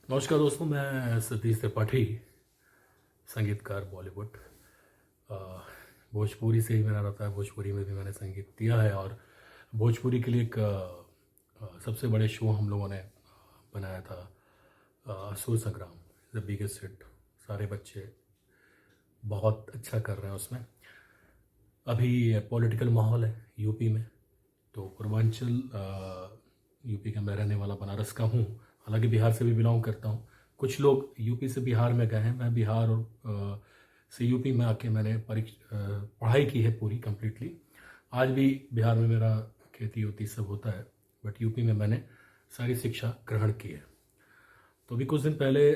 नमस्कार दोस्तों, मैं सतीश त्रिपाठी, संगीतकार बॉलीवुड। अ, भोजपुरी से ही मेरा रहता है। भोजपुरी में भी मैंने संगीत दिया है और भोजपुरी के लिए एक सबसे बड़े शो हम लोगों ने बनाया था, सुर संग्राम, द बिगेस्ट हिट। सारे बच्चे बहुत अच्छा कर रहे हैं उसमें। अभी पॉलिटिकल माहौल है यूपी में, तो पूर्वांचल यूपी का मैं रहने वाला बनारस का हूँ। हालांकि बिहार से भी बिलोंग करता हूँ। कुछ लोग यूपी से बिहार में गए हैं। मैं बिहार और से यूपी में आके मैंने पढ़ाई की है पूरी कंप्लीटली। आज भी बिहार में मेरा खेती होती सब होता है, बट यूपी में मैंने सारी शिक्षा ग्रहण की है। तो अभी कुछ दिन पहले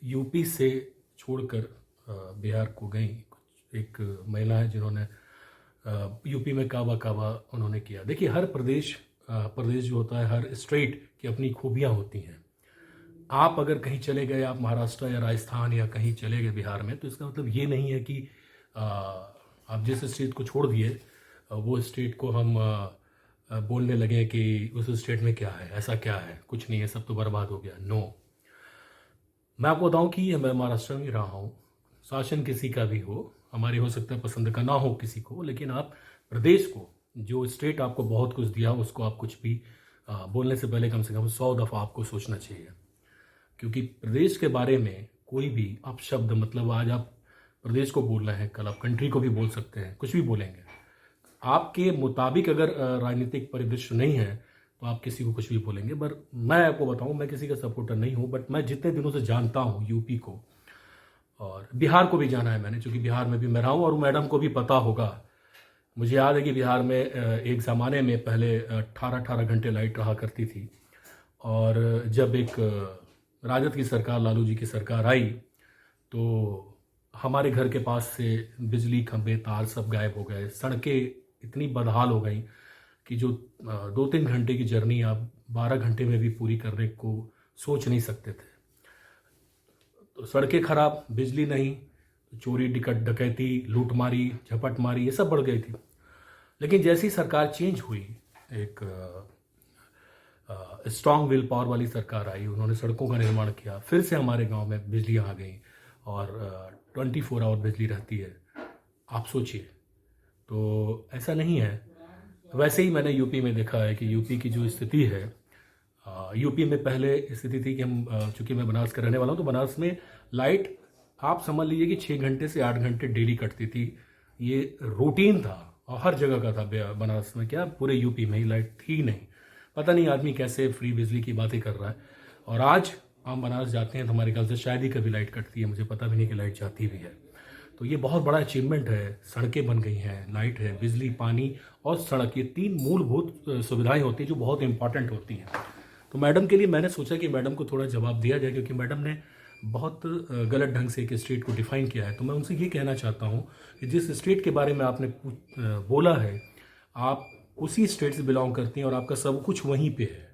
यूपी से छोड़कर बिहार को गई एक महिला है जिन्होंने यूपी में काबा काबा उन्होंने किया। देखिए, हर प्रदेश जो होता है, हर स्टेट की अपनी खूबियाँ होती हैं। आप अगर कहीं चले गए, आप महाराष्ट्र या राजस्थान या कहीं चले गए बिहार में, तो इसका मतलब ये नहीं है कि आप जिस स्टेट को छोड़ दिए वो स्टेट को हम बोलने लगे कि उस स्टेट में क्या है, ऐसा क्या है, कुछ नहीं है, सब तो बर्बाद हो गया। नो, मैं आपको बताऊं कि मैं महाराष्ट्र में रहा हूँ। शासन किसी का भी हो, हमारी हो सकता है पसंद का ना हो किसी को, लेकिन आप प्रदेश को, जो स्टेट आपको बहुत कुछ दिया, उसको आप कुछ भी बोलने से पहले कम से कम 100 दफ़ा आपको सोचना चाहिए। क्योंकि प्रदेश के बारे में कोई भी अपशब्द, मतलब आज आप प्रदेश को बोल रहे हैं, कल आप कंट्री को भी बोल सकते हैं, कुछ भी बोलेंगे। आपके मुताबिक अगर राजनीतिक परिदृश्य नहीं है तो आप किसी को कुछ भी बोलेंगे। पर मैं आपको बताऊं, मैं किसी का सपोर्टर नहीं हूं, बट मैं जितने दिनों से जानता हूं यूपी को और बिहार को भी जाना है मैंने, क्योंकि बिहार में भी मैं रहा हूं और मैडम को भी पता होगा। मुझे याद है कि बिहार में एक ज़माने में पहले 18-18 घंटे लाइट रहा करती थी, और जब एक राजद की सरकार, लालू जी की सरकार आई, तो हमारे घर के पास से बिजली खंभे तार सब गायब हो गए। सड़कें इतनी बदहाल हो गई कि जो 2-3 घंटे की जर्नी आप 12 घंटे में भी पूरी करने को सोच नहीं सकते थे। तो सड़कें खराब, बिजली नहीं, चोरी डकैती, लूटमारी, झपटमारी, ये सब बढ़ गई थी। लेकिन जैसी सरकार चेंज हुई, एक स्ट्रांग विल पावर वाली सरकार आई, उन्होंने सड़कों का निर्माण किया, फिर से हमारे गांव में बिजली आ गई और 24 आवर बिजली रहती है। आप सोचिए, तो ऐसा नहीं है। वैसे ही मैंने यूपी में देखा है कि यूपी की जो स्थिति है, यूपी में पहले स्थिति थी कि हम, चूंकि मैं बनारस का रहने वाला हूँ, तो बनारस में लाइट आप समझ लीजिए कि 6 घंटे से 8 घंटे डेली कटती थी। ये रूटीन था और हर जगह का था। बनारस में क्या, पूरे यूपी में ही लाइट थी नहीं। पता नहीं आदमी कैसे फ्री बिजली की बातें कर रहा है। और आज हम बनारस जाते हैं तो हमारे ख्याल से शायद ही कभी लाइट कटती है, मुझे पता भी नहीं कि लाइट जाती भी है। तो ये बहुत बड़ा अचीवमेंट है। सड़कें बन गई हैं, लाइट है, बिजली, पानी और सड़क, ये 3 मूलभूत सुविधाएं होती हैं जो बहुत इंपॉर्टेंट होती हैं। तो मैडम के लिए मैंने सोचा कि मैडम को थोड़ा जवाब दिया जाए, क्योंकि मैडम ने बहुत गलत ढंग से एक स्टेट को डिफाइन किया है। तो मैं उनसे ये कहना चाहता हूँ कि जिस स्टेट के बारे में आपने बोला है, आप उसी स्टेट से बिलोंग करती हैं और आपका सब कुछ वहीं पे है,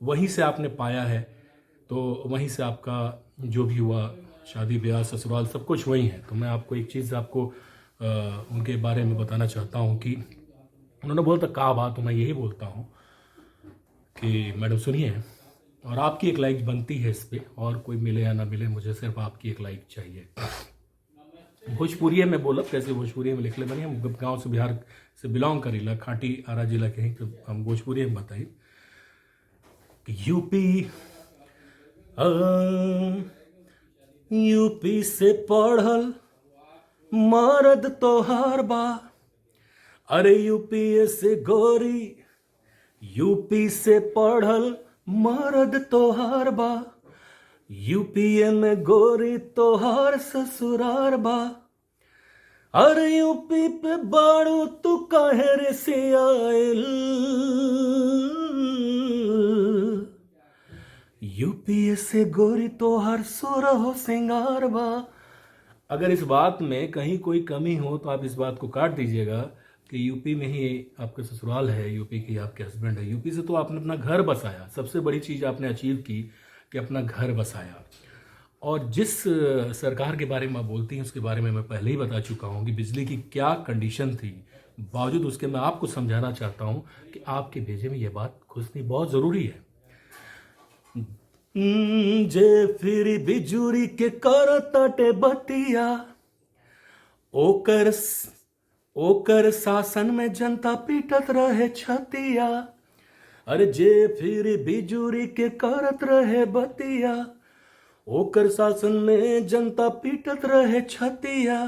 वहीं से आपने पाया है, तो वहीं से आपका जो भी हुआ, शादी ब्याह ससुराल सब कुछ वहीं है। तो मैं आपको एक चीज़ आपको उनके बारे में बताना चाहता हूँ कि उन्होंने बोला था कहा बात, तो मैं यही बोलता हूँ कि मैडम सुनिए, और आपकी एक लाइक बनती है इस पर, और कोई मिले या ना मिले, मुझे सिर्फ आपकी एक लाइक चाहिए। भोजपुरी में बोला, कैसे भोजपुरी में लिख ले, बनी हम गाँव से, बिहार से बिलोंग करीला, खाटी आरा जिला के हैं, तो हम भोजपुरी में बताइए कि यूपी से पढ़ल मरद तोहार बा, अरे यूपी से गोरी, यूपी से पढ़ल मरद तोहार बा, यूपीए में गोरी तोहार ससुरार बा, अरे यूपी पे बाड़ू तू काहे रे से आयल, यूपीए से गोरी तोहार सोरा हो सिंगार बा। अगर इस बात में कहीं कोई कमी हो तो आप इस बात को काट दीजिएगा कि यूपी में ही आपका ससुराल है, यूपी की आपके हस्बैंड है। यूपी से तो आपने अपना घर बसाया, सबसे बड़ी चीज़ आपने अचीव की कि अपना घर बसाया। और जिस सरकार के बारे में आप बोलती हैं उसके बारे में मैं पहले ही बता चुका हूँ कि बिजली की क्या कंडीशन थी। बावजूद उसके मैं आपको समझाना चाहता हूँ कि आपके भेजे में ये बात घुसनी बहुत ज़रूरी है। जे फिर बिजुरी के कर तटे बतिया, ओकर ओकर शासन में जनता पीटत रहे छतिया। अरे जे फिर बिजुरी के करत रहे बतिया, ओकर शासन में जनता पीटत रहे छतिया।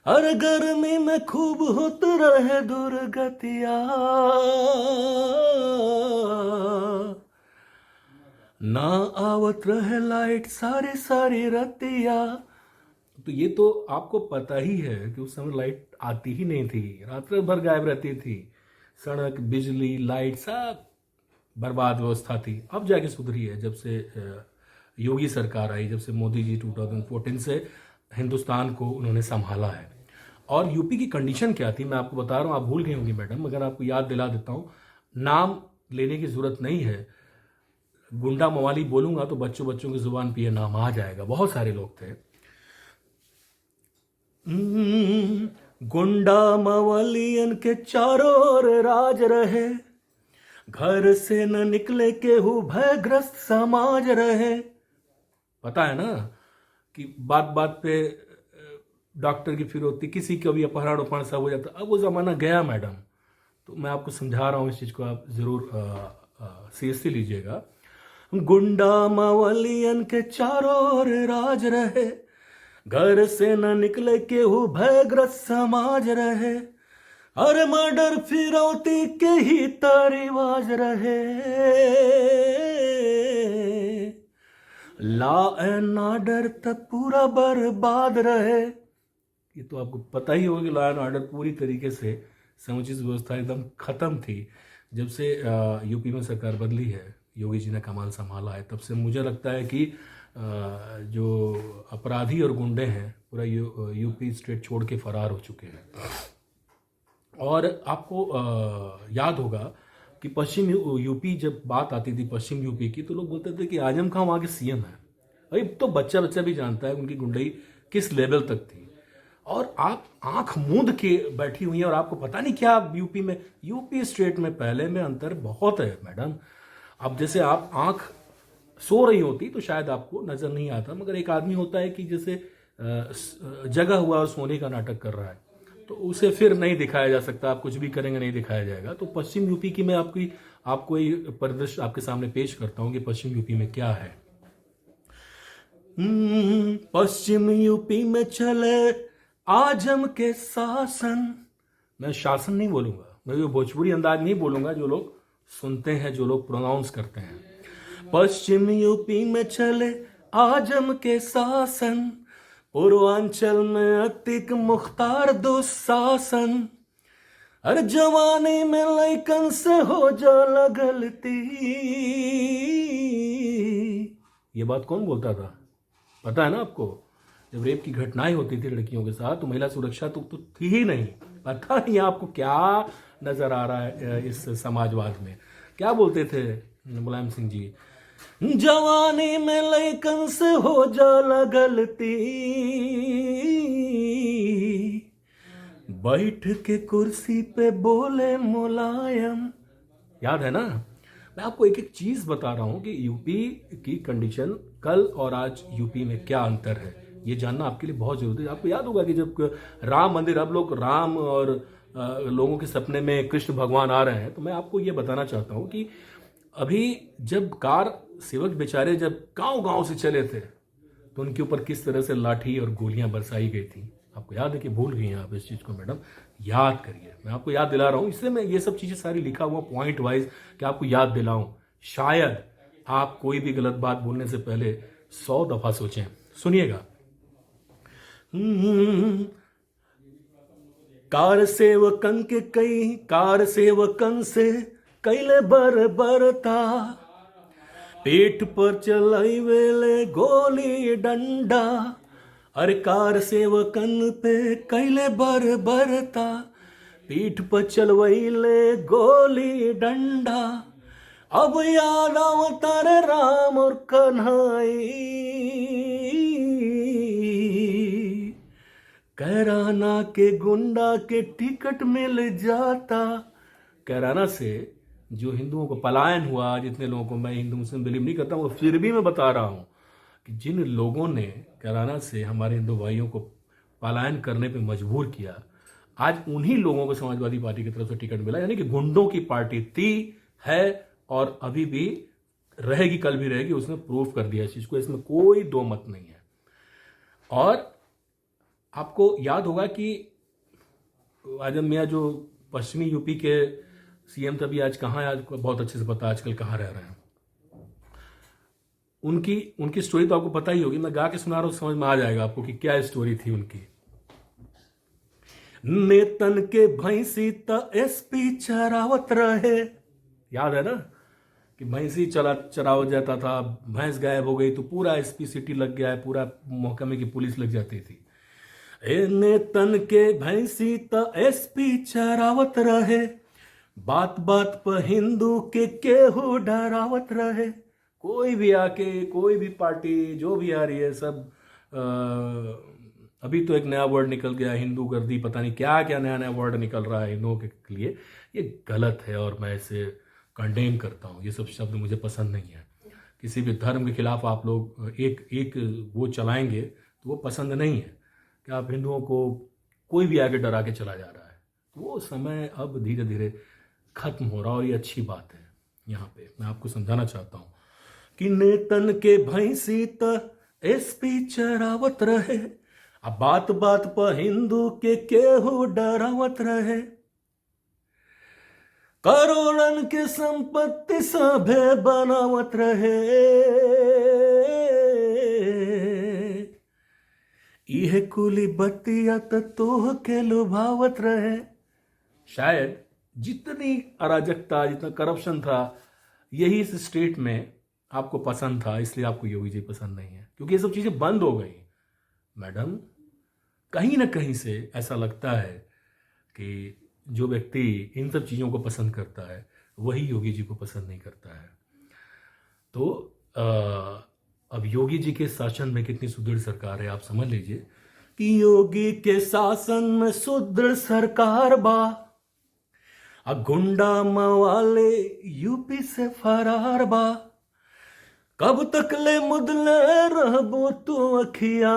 अरे गर्मी में खूब होत रहे दुर्गतिया, ना आवत रहे लाइट सारी सारी रतिया। तो ये तो आपको पता ही है कि उस समय लाइट आती ही नहीं थी, रात भर गायब रहती थी। सड़क, बिजली, लाइट सब बर्बाद व्यवस्था थी। अब जाके सुधरी है, जब से योगी सरकार आई, जब से मोदी जी 2014 से हिंदुस्तान को उन्होंने संभाला है। और यूपी की कंडीशन क्या थी मैं आपको बता रहा हूँ, आप भूल गई होंगी मैडम, मगर आपको याद दिला देता हूँ। नाम लेने की जरूरत नहीं है, गुंडा मवाली बोलूंगा तो बच्चों बच्चों की जुबान पे ये नाम आ जाएगा। बहुत सारे लोग थे। गुंडा मवालियन के चारों ओर राज रहे, घर से न निकले केहू भयग्रस्त समाज रहे। पता है ना कि बात बात पे डॉक्टर की फिरौती, किसी का भी अपहरण उपहरण सब हो जाता। अब वो जमाना गया मैडम। तो मैं आपको समझा रहा हूँ, इस चीज को आप जरूर सीरियसली लीजिएगा। गुंडा मवालियन के चारों ओर राज रहे, घर से न निकले केहू भयग्रस्त समाज रहे। अरे मर्डर फिरौती के ही रिवाज रहे, लॉ एंड ऑर्डर तक पूरा बर्बाद रहे। ये तो आपको पता ही होगा कि लॉ एंड ऑर्डर पूरी तरीके से समुचित व्यवस्था एकदम खत्म थी। जब से यूपी में सरकार बदली है, योगी जी ने कमान संभाला है, तब से मुझे लगता है कि जो अपराधी और गुंडे हैं पूरा यूपी स्टेट छोड़ के फरार हो चुके हैं। और आपको याद होगा कि पश्चिम यूपी, जब बात आती थी पश्चिम यूपी की, तो लोग बोलते थे कि आजम खां वहाँ के सीएम हैं। अरे तो बच्चा बच्चा भी जानता है उनकी गुंडई किस लेवल तक थी। और आप आंख मूंद के बैठी हुई हैं और आपको पता नहीं क्या यूपी स्टेट में पहले में अंतर बहुत है मैडम। अब जैसे आप आंख सो रही होती तो शायद आपको नजर नहीं आता, मगर एक आदमी होता है कि जैसे जगा हुआ और सोने का नाटक कर रहा है, तो उसे फिर नहीं दिखाया जा सकता। आप कुछ भी करेंगे नहीं दिखाया जाएगा। तो पश्चिम यूपी की मैं आपको ये परिदृश्य आपके सामने पेश करता हूं कि पश्चिम यूपी में क्या है। पश्चिम यूपी में चले आजम के शासन। मैं शासन नहीं बोलूंगा, मैं वो भोजपुरी अंदाज नहीं बोलूंगा जो लोग सुनते हैं, जो लोग प्रोनाउंस करते हैं। पश्चिम यूपी में चले आजम के शासन, पूर्वांचल में अतिक मुख्तार दुशासन। अरे जवानी में लैकन से हो जाला गलती। ये बात कौन बोलता था पता है ना आपको? जब रेप की घटनाएं होती थी लड़कियों के साथ, तो महिला सुरक्षा तो थी ही नहीं। पता नहीं आपको क्या नजर आ रहा है इस समाजवाद में। क्या बोलते थे मुलायम सिंह जी? जवानी में लैकन से हो जाला गलती, बैठ के कुर्सी पे बोले मुलायम। याद है ना? मैं आपको एक एक चीज बता रहा हूं कि यूपी की कंडीशन कल और आज यूपी में क्या अंतर है, ये जानना आपके लिए बहुत जरूरी है। आपको याद होगा कि जब राम मंदिर, अब लोग राम और लोगों के सपने में कृष्ण भगवान आ रहे हैं, तो मैं आपको ये बताना चाहता हूं कि अभी जब कार सेवक बेचारे जब गांव गांव से चले थे, तो उनके ऊपर किस तरह से लाठी और गोलियां बरसाई गई थी। आपको याद है कि भूल गई हैं आप इस चीज को मैडम? याद करिए, मैं आपको याद दिला रहा हूं। इसलिए मैं ये सब चीजें सारी लिखा हुआ पॉइंट वाइज कि आपको याद दिलाऊं। शायद आप कोई भी गलत बात बोलने से पहले 100 दफा सोचें। सुनिएगा। कार सेवकन से कैले बरता, पेट पर चलाई वेले गोली डंडा। अरे कार सेवकन पे कैले बरता, पीठ पर चलवैले गोली डंडा। अब याद आवता रे राम और कन्हई, कैराना के गुंडा के टिकट मिल जाता। कैराना से जो हिंदुओं को पलायन हुआ, जितने लोगों को, मैं हिंदू मुस्लिम बिलीव नहीं करता हूँ, फिर भी मैं बता रहा हूँ कि जिन लोगों ने कैराना से हमारे हिंदू भाइयों को पलायन करने पे मजबूर किया, आज उन्हीं लोगों को समाजवादी पार्टी की तरफ से टिकट मिला। यानी कि गुंडों की पार्टी थी, है और अभी भी रहेगी, कल भी रहेगी। उसने प्रूव कर दिया इस चीज को, इसमें कोई दो मत नहीं है। और आपको याद होगा कि आजम मियाँ जो पश्चिमी यूपी के सीएम थे, अभी आज कहाँ है, आज बहुत अच्छे से पता आजकल कहाँ रह रहे हैं। उनकी उनकी स्टोरी तो आपको पता ही होगी, मैं गा के सुना रहा हूं, समझ में आ जाएगा आपको कि क्या स्टोरी थी उनकी। नेतन के भैंसी त एसपी चरावत रहे, याद है ना कि भैंसी चरावत जाता था, भैंस गायब हो गई तो पूरा एसपी सिटी लग गया है, पूरा महकमे की पुलिस लग जाती थी। ए नेतन के भैंसी त एसपी चरावत रहे, बात बात पर हिंदू के केहू डरावत रहे। कोई भी आके, कोई भी पार्टी जो भी आ रही है, सब अभी तो एक नया वर्ड निकल गया, हिंदू गर्दी, पता नहीं क्या क्या नया नया वर्ड निकल रहा है हिंदुओं के लिए। ये गलत है और मैं इसे कंडेम करता हूँ। ये सब शब्द मुझे पसंद नहीं है। किसी भी धर्म के खिलाफ आप लोग एक वो चलाएंगे तो वो पसंद नहीं है कि आप हिंदुओं को कोई भी आगे डरा के चला जा रहा है। तो वो समय अब धीरे धीरे खत्म हो रहा है और ये अच्छी बात है। यहाँ पे मैं आपको समझाना चाहता हूँ कि नेतन के भैंसी त एसपी चरावत रहे, अब बात बात पर हिंदू के केहू डरावत रहे। करोड़न के संपत्ति सभे बनावत रहे, यह कुली बत्तिया तोह के लुभावत रहे। शायद जितनी अराजकता, जितना करप्शन था, यही इस स्टेट में आपको पसंद था, इसलिए आपको योगी जी पसंद नहीं है, क्योंकि ये सब चीजें बंद हो गई। मैडम, कहीं ना कहीं से ऐसा लगता है कि जो व्यक्ति इन सब चीज़ों को पसंद करता है वही योगी जी को पसंद नहीं करता है। तो अब योगी जी के शासन में कितनी सुदृढ़ सरकार है आप समझ लीजिए कि योगी के शासन में सुदृढ़ सरकार बा, गुंडा मवाले यूपी से फरार बा। कब तक ले मुदले रहबो तू अखिया,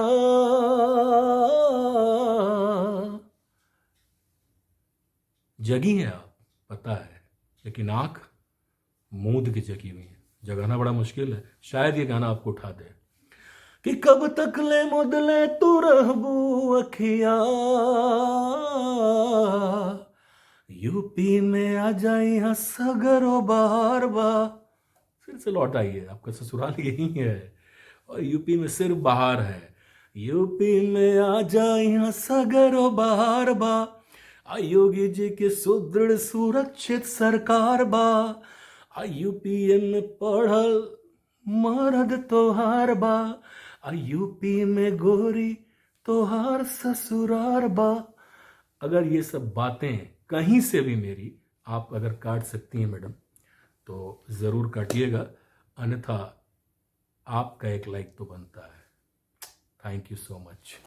जगी है आप, पता है, लेकिन आंख मूंद की जगी हुई है। जगाना बड़ा मुश्किल है, शायद ये गाना आपको उठा दे कि कब तक ले मुदले तू रहबो अखिया, यूपी में आ जाई सगरो बार बा। फिर से लौट आइए, आपका ससुराल यही है और यूपी में सिर्फ बाहर है। यूपी में आ जाए सगरो बाहर बा, योगी जी के सुदृढ़ सुरक्षित सरकार बा। यूपी में पढ़ल मर्द तोहार बा, यूपी में गोरी तोहार ससुरार बा। अगर ये सब बातें कहीं से भी मेरी आप अगर काट सकती हैं मैडम, तो ज़रूर काटिएगा, अन्यथा आपका एक लाइक तो बनता है। Thank you so much.